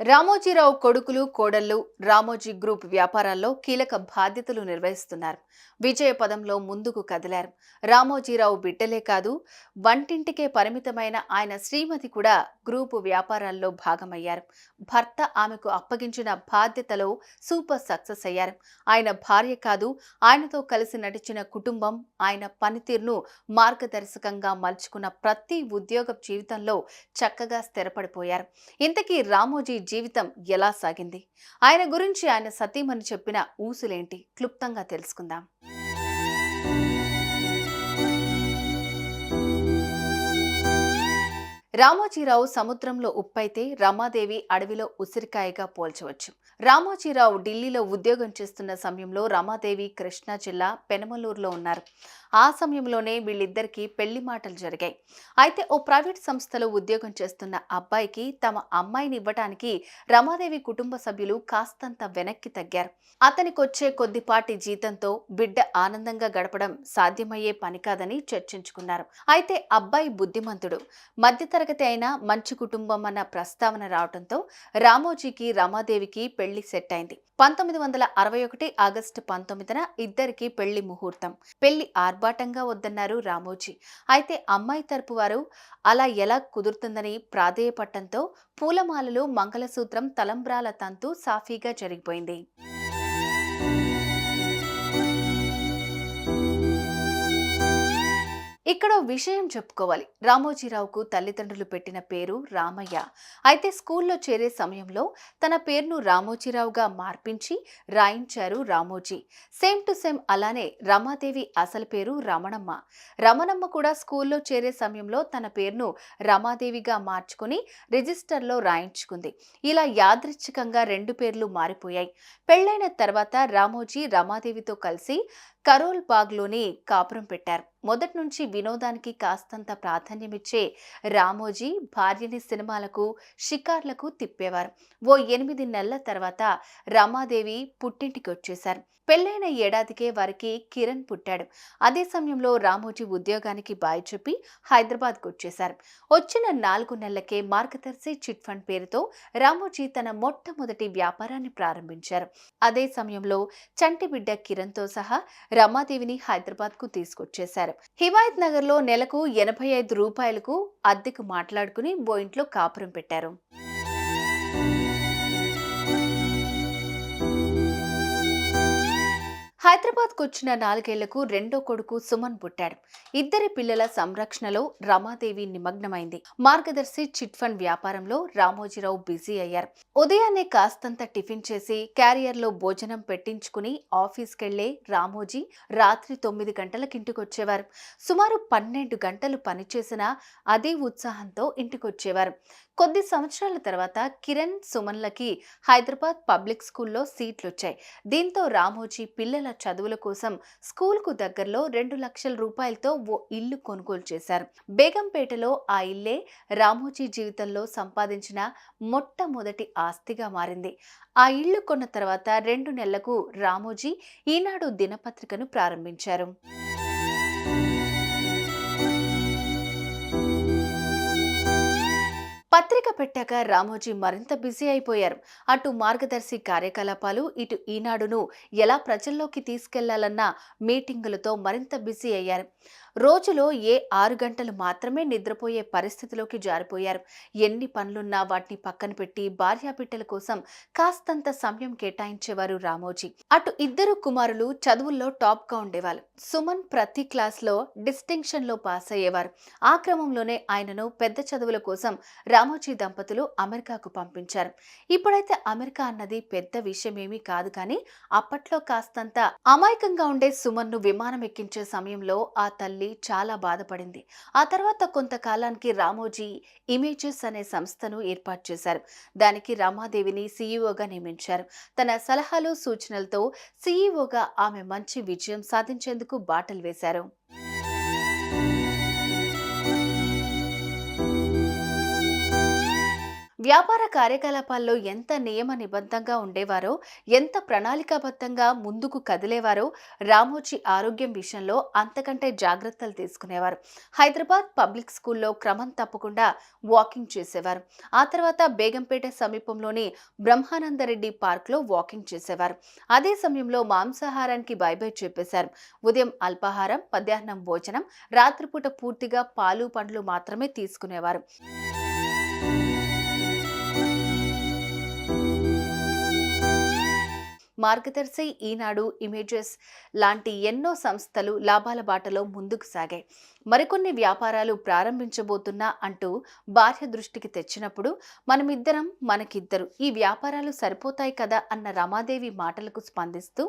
రామోజీరావు కొడుకులు కోడళ్లు రామోజీ గ్రూప్ వ్యాపారాల్లో కీలక బాధ్యతలు నిర్వహిస్తున్నారు. విజయ పదంలో ముందుకు కదిలారు. రామోజీరావు బిడ్డలే కాదు, వంటింటికే పరిమితమైన ఆయన శ్రీమతి కూడా గ్రూపు వ్యాపారాల్లో భాగమయ్యారు. భర్త ఆమెకు అప్పగించిన బాధ్యతలో సూపర్ సక్సెస్ అయ్యారు. ఆయన భార్య కాదు, ఆయనతో కలిసి నడిచిన కుటుంబం ఆయన పనితీరును మార్గదర్శకంగా మలుచుకున్న ప్రతి ఉద్యోగ జీవితంలో చక్కగా స్థిరపడిపోయారు. ఇంతకీ రామోజీ జీవితం ఎలా సాగింది? ఆయన గురించి ఆయన సతీమణి చెప్పిన ఊసులేంటి? క్లుప్తంగా తెలుసుకుందాం. రామోజీరావు సముద్రంలో ఉప్పైతే రమాదేవి అడవిలో ఉసిరికాయగా పోల్చవచ్చు. రామోజీరావు ఢిల్లీలో ఉద్యోగం చేస్తున్న సమయంలో రమాదేవి కృష్ణా జిల్లా పెనమలూరులో ఉన్నారు. ఆ సమయంలోనే వీళ్ళిద్దరికీ పెళ్లి మాటలు జరిగాయి. అయితే ఓ ప్రైవేట్ సంస్థలో ఉద్యోగం చేస్తున్న అబ్బాయికి తమ అమ్మాయిని ఇవ్వటానికి రమాదేవి కుటుంబ సభ్యులు కాస్తంత వెనక్కి తగ్గారు. అతనికొచ్చే కొద్దిపాటి జీతంతో బిడ్డ ఆనందంగా గడపడం సాధ్యమయ్యే పని కాదని చర్చించుకున్నారు. అయితే అబ్బాయి బుద్ధిమంతుడు, మధ్యతరగతి అయినా మంచి కుటుంబం అన్న ప్రస్తావన రావడంతో రామోజీకి రమాదేవికి పెళ్లి సెట్ అయింది. 1961 ఆగస్టు 19న ఇద్దరికి పెళ్లి ముహూర్తం. పెళ్లి ఆర్భాటంగా వద్దన్నారు రామోజీ. అయితే అమ్మాయి తరపు వారు అలా ఎలా కుదురుతుందని ప్రాధేయపట్టంతో పూలమాలలు, మంగళసూత్రం, తలంబ్రాల తంతు సాఫీగా జరిగిపోయింది. ఇక్కడ విషయం చెప్పుకోవాలి. రామోజీరావుకు తల్లిదండ్రులు పెట్టిన పేరు రామయ్య. అయితే స్కూల్లో చేరే సమయంలో తన పేరును రామోజీరావుగా మార్పించి రాయించారు రామోజీ. సేమ్ టు సేమ్ అలానే రమాదేవి అసలు పేరు రమణమ్మ. రమణమ్మ కూడా స్కూల్లో చేరే సమయంలో తన పేరును రమాదేవిగా మార్చుకుని రిజిస్టర్లో రాయించుకుంది. ఇలా యాదృచ్ఛికంగా రెండు పేర్లు మారిపోయాయి. పెళ్లైన తర్వాత రామోజీ రమాదేవితో కలిసి కరోల్ బాగ్లోని కాపురం పెట్టారు. మొదటి నుంచి వినోదానికి కాస్తంత ప్రాధాన్యమిచ్చే రామోజీ భార్యని సినిమాలకు, షికార్లకు తిప్పేవారు. ఓ 8 నెలల తర్వాత రమాదేవి పుట్టింటికి వచ్చేశారు. పెళ్లైన ఏడాదికే వారికి కిరణ్ పుట్టాడు. అదే సమయంలో రామోజీ ఉద్యోగానికి బాయ్ చెప్పి హైదరాబాద్కు వచ్చేశారు. వచ్చిన 4 నెలలకే మార్గదర్శి చిట్ ఫండ్ పేరుతో రామోజీ తన మొట్టమొదటి వ్యాపారాన్ని ప్రారంభించారు. అదే సమయంలో చంటి బిడ్డ కిరణ్తో సహా రమాదేవిని హైదరాబాద్కు తీసుకొచ్చేశారు. హిమాయత్ నగర్లో నెలకు 85 రూపాయలకు అద్దెకు మాట్లాడుకుని ఓ ఇంట్లో కాపురం పెట్టారు. హైదరాబాద్కు వచ్చిన 4 ఏళ్లకు రెండో కొడుకు సుమన్ పుట్టాడు. ఇద్దరి పిల్లల సంరక్షణలో రమాదేవి నిమగ్నమైంది. మార్గదర్శి చిట్ ఫండ్ వ్యాపారంలో రామోజీరావు బిజీ అయ్యారు. ఉదయాన్నే కాస్తంత టిఫిన్ చేసి క్యారియర్లో భోజనం పెట్టించుకుని ఆఫీస్కెళ్లే రామోజీ రాత్రి 9 గంటలకు ఇంటికొచ్చేవారు. సుమారు 12 గంటలు పనిచేసినా అదే ఉత్సాహంతో ఇంటికొచ్చేవారు. కొద్ది సంవత్సరాల తర్వాత కిరణ్, సుమన్లకి హైదరాబాద్ పబ్లిక్ స్కూల్లో సీట్లొచ్చాయి. దీంతో రామోజీ పిల్లల చదువుల కోసం స్కూల్కు దగ్గరలో 2 లక్షల రూపాయలతో ఓ ఇల్లు కొనుగోలు చేశారు. బేగంపేటలో ఆ ఇల్లే రామోజీ జీవితంలో సంపాదించిన మొట్టమొదటి ఆస్తిగా మారింది. ఆ ఇల్లు కొన్న తర్వాత 2 నెలలకు రామోజీ ఈనాడు దినపత్రికను ప్రారంభించారు. పత్రిక పెట్టాక రామోజీ మరింత బిజీ అయిపోయారు. అటు మార్గదర్శి కార్యకలాపాలు, ఇటు ఈనాడును ఎలా ప్రజల్లోకి తీసుకెళ్లాలన్న మీటింగులతో మరింత బిజీ అయ్యారు. రోజులో 6 గంటలు మాత్రమే నిద్రపోయే పరిస్థితిలోకి జారిపోయారు. ఎన్ని పనులున్నా వాటిని పక్కన పెట్టి భార్యాబిడ్డల కోసం కాస్తంత సమయం కేటాయించేవారు రామోజీ. అటు ఇద్దరు కుమారులు చదువుల్లో టాప్ గా ఉండేవారు. సుమన్ ప్రతి క్లాస్లో డిస్టింక్షన్ లో పాస్ అయ్యేవారు. ఆ క్రమంలోనే ఆయనను పెద్ద చదువుల కోసం రామోజీ దంపతులు అమెరికాకు పంపించారు. ఇప్పుడైతే అమెరికా అన్నది పెద్ద విషయమేమీ కాదు, కానీ అప్పట్లో కాస్తంత అమాయకంగా ఉండే సుమన్ను విమానం ఎక్కించే సమయంలో ఆ తల్లి చాలా బాధపడింది. ఆ తర్వాత కొంతకాలానికి రామోజీ ఇమేజెస్ అనే సంస్థను ఏర్పాటు చేశారు. దానికి రమాదేవిని సీఈఓగా నియమించారు. తన సలహాలు, సూచనలతో సీఈఓగా ఆమె మంచి విజయం సాధించేందుకు బాటలు వేశారు. వ్యాపార కార్యకలాపాల్లో ఎంత నియమ నిబద్ధంగా ఉండేవారో, ఎంత ప్రణాళికాబద్ధంగా ముందుకు కదిలేవారో రామోజీ ఆరోగ్యం విషయంలో అంతకంటే జాగ్రత్తలు తీసుకునేవారు. హైదరాబాద్ పబ్లిక్ స్కూల్లో క్రమం తప్పకుండా వాకింగ్ చేసేవారు. ఆ తర్వాత బేగంపేట సమీపంలోని బ్రహ్మానందరెడ్డి పార్క్లో వాకింగ్ చేసేవారు. అదే సమయంలో మాంసాహారానికి బై చెప్పేశారు. ఉదయం అల్పాహారం, మధ్యాహ్నం భోజనం, రాత్రిపూట పూర్తిగా పాలు పండ్లు మాత్రమే తీసుకునేవారు. మార్గదర్శి, ఈనాడు, ఇమేజెస్ లాంటి ఎన్నో సంస్థలు లాభాల బాటలో ముందుకు సాగాయి. మరికొన్ని వ్యాపారాలు ప్రారంభించబోతున్నా అంటూ భార్య దృష్టికి తెచ్చినప్పుడు మనమిద్దరం మనకిద్దరు, ఈ వ్యాపారాలు సరిపోతాయి కదా అన్న రమాదేవి మాటలకు స్పందిస్తూ,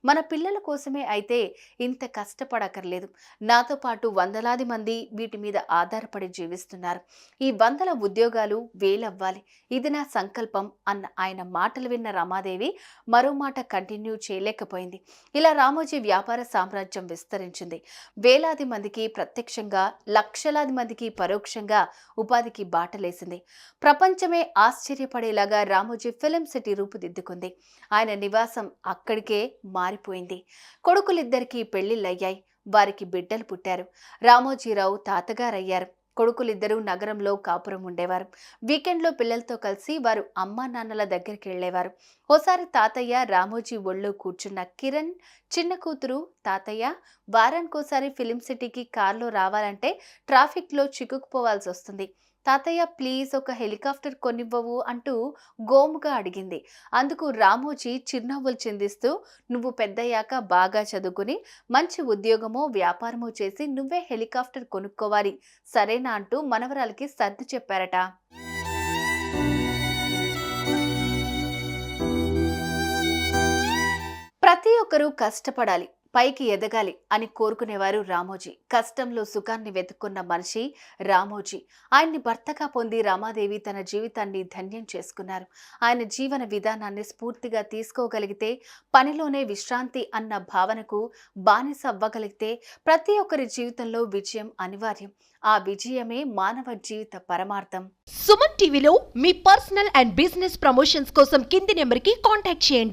మన పిల్లల కోసమే అయితే ఇంత కష్టపడక్కర్లేదు, నాతో పాటు వందలాది మంది వీటి మీద ఆధారపడి జీవిస్తున్నారు, ఈ వందల ఉద్యోగాలు వేలవ్వాలి, ఇది నా సంకల్పం అన్న ఆయన మాటలు విన్న రమాదేవి మరో మాట కంటిన్యూ చేయలేకపోయింది. ఇలా రామోజీ వ్యాపార సామ్రాజ్యం విస్తరించింది. వేలాది మందికి ప్రత్యక్షంగా, లక్షలాది మందికి పరోక్షంగా ఉపాధికి బాటలేసింది. ప్రపంచమే ఆశ్చర్యపడేలాగా రామోజీ ఫిలిం సిటీ రూపుదిద్దుకుంది. ఆయన నివాసం అక్కడికే మారిపోయింది. కొడుకులిద్దరికీ పెళ్లిళ్ళయ్యాయి. వారికి బిడ్డలు పుట్టారు. రామోజీరావు తాతగారయ్యారు. కొడుకులిద్దరూ నగరంలో కాపురం ఉండేవారు. వీకెండ్లో పిల్లలతో కలిసి వారు అమ్మా నాన్నల దగ్గరికి వెళ్లేవారు. ఓసారి తాతయ్య రామోజీ ఒళ్ళో కూర్చున్న కిరణ్ చిన్న కూతురు, తాతయ్య, వారానికోసారి ఫిలిం సిటీకి కార్లో రావాలంటే ట్రాఫిక్లో చిక్కుకుపోవాల్సి వస్తుంది, తాతయ్య ప్లీజ్ ఒక హెలికాప్టర్ కొనివ్వవు అంటూ గోముగా అడిగింది. అందుకు రామోజీ చిరునవ్వులు చిందిస్తూ, నువ్వు పెద్దయ్యాక బాగా చదువుకుని మంచి ఉద్యోగమో వ్యాపారమో చేసి నువ్వే హెలికాప్టర్ కొనుక్కోవాలి సరేనా అంటూ మనవరాలకి సర్ది చెప్పారట. ప్రతి ఒక్కరూ కష్టపడాలి, పైకి ఎదగాలి అని కోరుకునేవారు రామోజీ. కష్టంలో సుఖాన్ని వెతుక్కున్న మనిషి రామోజీ. ఆయన్ని భర్తగా పొంది రమాదేవి తన జీవితాన్ని ధన్యం చేసుకున్నారు. ఆయన జీవన విధానాన్ని స్ఫూర్తిగా తీసుకోగలిగితే, పనిలోనే విశ్రాంతి అన్న భావనకు బానిస అవ్వగలిగితే ప్రతి ఒక్కరి జీవితంలో విజయం అనివార్యం. ఆ విజయమే మానవ జీవిత పరమార్థం. సుమన్ టీవీలో మీ పర్సనల్ అండ్ బిజినెస్ ప్రమోషన్స్ కోసం కింది నెంబర్కి కాంటాక్ట్ చేయండి.